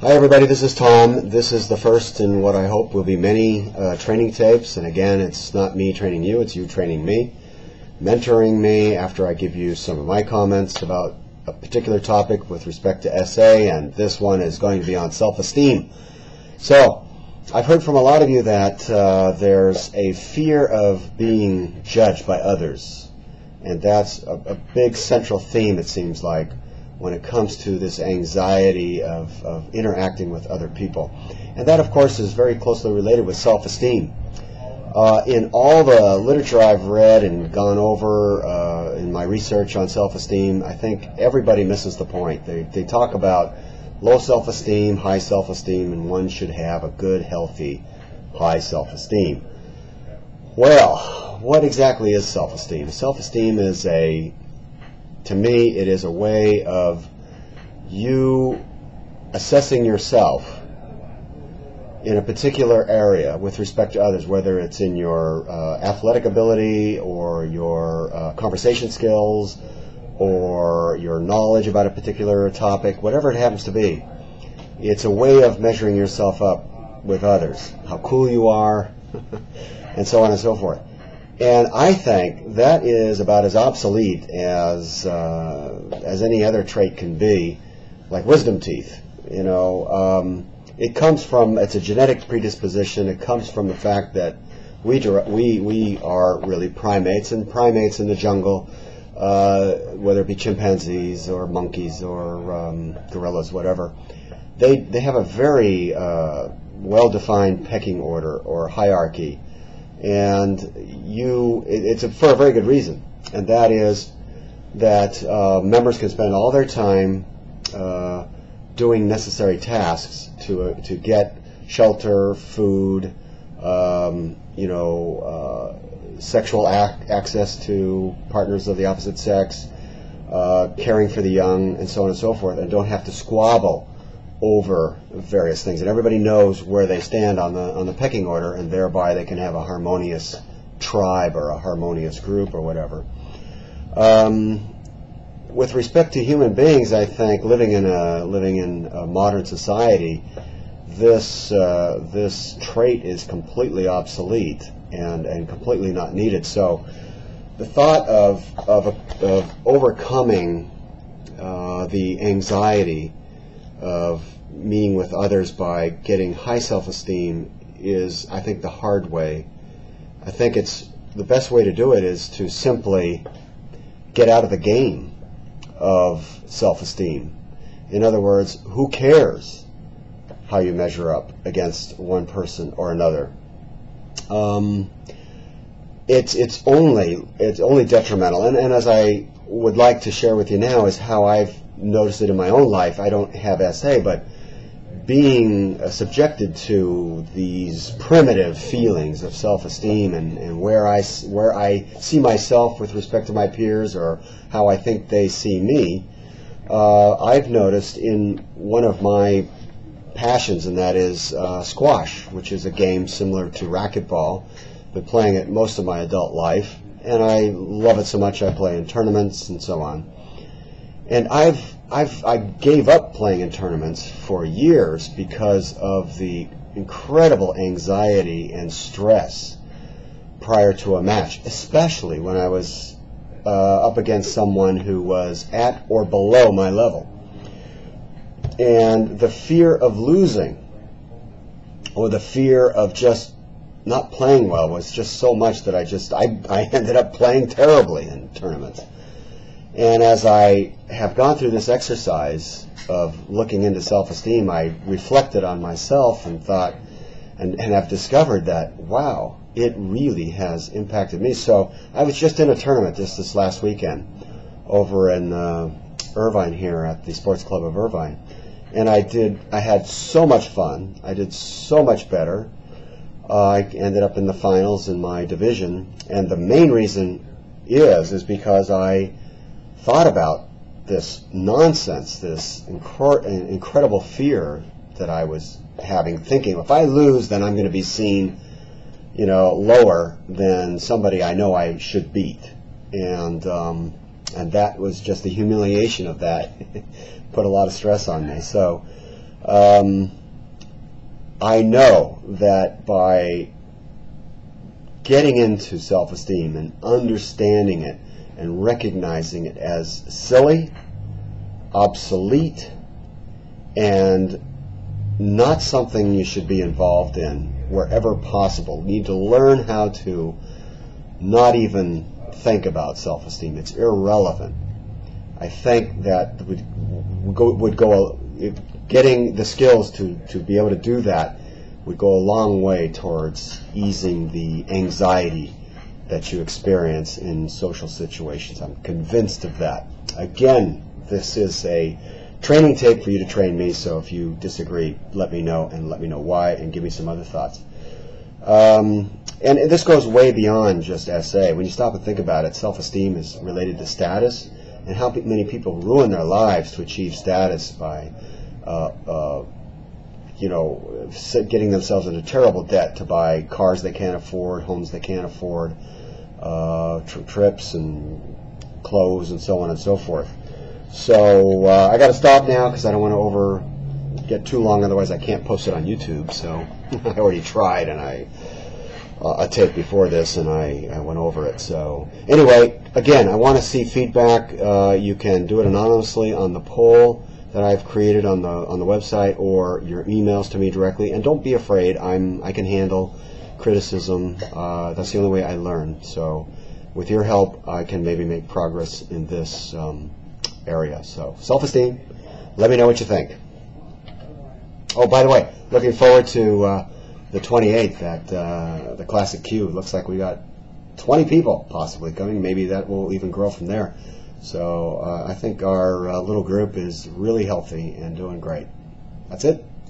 Hi everybody, this is Tom. This is the first in what I hope will be many training tapes, and again, it's not me training you, it's you training me, mentoring me after I give you some of my comments about a particular topic with respect to SA, and this one is going to be on self-esteem. So, I've heard from a lot of you that there's a fear of being judged by others, and that's a big central theme, it seems like, when it comes to this anxiety of interacting with other people. And that, of course, is very closely related with self-esteem. In all the literature I've read and gone over in my research on self-esteem, I think everybody misses the point. They talk about low self-esteem, high self-esteem, and one should have a good, healthy, high self-esteem. Well, what exactly is self-esteem? Self-esteem is to me, it is a way of you assessing yourself in a particular area with respect to others, whether it's in your athletic ability or your conversation skills or your knowledge about a particular topic, whatever it happens to be. It's a way of measuring yourself up with others, how cool you are, and so on and so forth. And I think that is about as obsolete as any other trait can be, like wisdom teeth. You know, it comes from, it's a genetic predisposition. It comes from the fact that we are really primates, and primates in the jungle, whether it be chimpanzees or monkeys or gorillas, whatever, they have a very well-defined pecking order or hierarchy. And it's for a very good reason, and that is that members can spend all their time doing necessary tasks to get shelter, food, sexual access to partners of the opposite sex, caring for the young, and so on and so forth, and don't have to squabble over various things, and everybody knows where they stand on the pecking order, and thereby they can have a harmonious tribe or a harmonious group or whatever. With respect to human beings, I think living in a modern society, this trait is completely obsolete and completely not needed. So the thought of overcoming the anxiety of meeting with others by getting high self-esteem is, I think, the hard way. I think it's the best way to do it is to simply get out of the game of self-esteem. In other words, who cares how you measure up against one person or another? It's only detrimental, and as I would like to share with you now is how I've noticed it in my own life. I don't have SA, but being subjected to these primitive feelings of self-esteem and where I see myself with respect to my peers or how I think they see me, I've noticed in one of my passions, and that is squash, which is a game similar to racquetball. Been playing it most of my adult life, and I love it so much I play in tournaments and so on. And I gave up playing in tournaments for years because of the incredible anxiety and stress prior to a match, especially when I was up against someone who was at or below my level. And the fear of losing, or the fear of just not playing well, was just so much that I ended up playing terribly in tournaments. And as I have gone through this exercise of looking into self-esteem, I reflected on myself and thought, and have discovered that, wow, it really has impacted me. So I was just in a tournament this last weekend over in Irvine here at the Sports Club of Irvine. And I had so much fun. I did so much better. I ended up in the finals in my division. And the main reason is because I thought about this nonsense, this incredible fear that I was having, thinking if I lose, then I'm going to be seen, lower than somebody I know I should beat, and that was just the humiliation of that. Put a lot of stress on me. So I know that by getting into self-esteem and understanding it and recognizing it as silly, obsolete, and not something you should be involved in wherever possible. You need to learn how to not even think about self-esteem. It's irrelevant. I think that getting the skills to be able to do that would go a long way towards easing the anxiety that you experience in social situations. I'm convinced of that. Again, this is a training tape for you to train me, so if you disagree, let me know, and let me know why, and give me some other thoughts. And this goes way beyond just SA. When you stop and think about it, self-esteem is related to status, and how many people ruin their lives to achieve status by getting themselves into terrible debt to buy cars they can't afford, homes they can't afford, trips and clothes and so on and so forth. So I got to stop now because I don't want to get too long, otherwise I can't post it on YouTube. So I already tried, and a tape before this, and I went over it. So anyway, again, I want to see feedback. You can do it anonymously on the poll that I've created on the website, or your emails to me directly. And don't be afraid. I can handle criticism. That's the only way I learn. So with your help, I can maybe make progress in this area. So self-esteem. Let me know what you think. Oh, by the way, looking forward to the 28th at the Classic Q. Looks like we got 20 people possibly coming. Maybe that will even grow from there. So I think our little group is really healthy and doing great. That's it.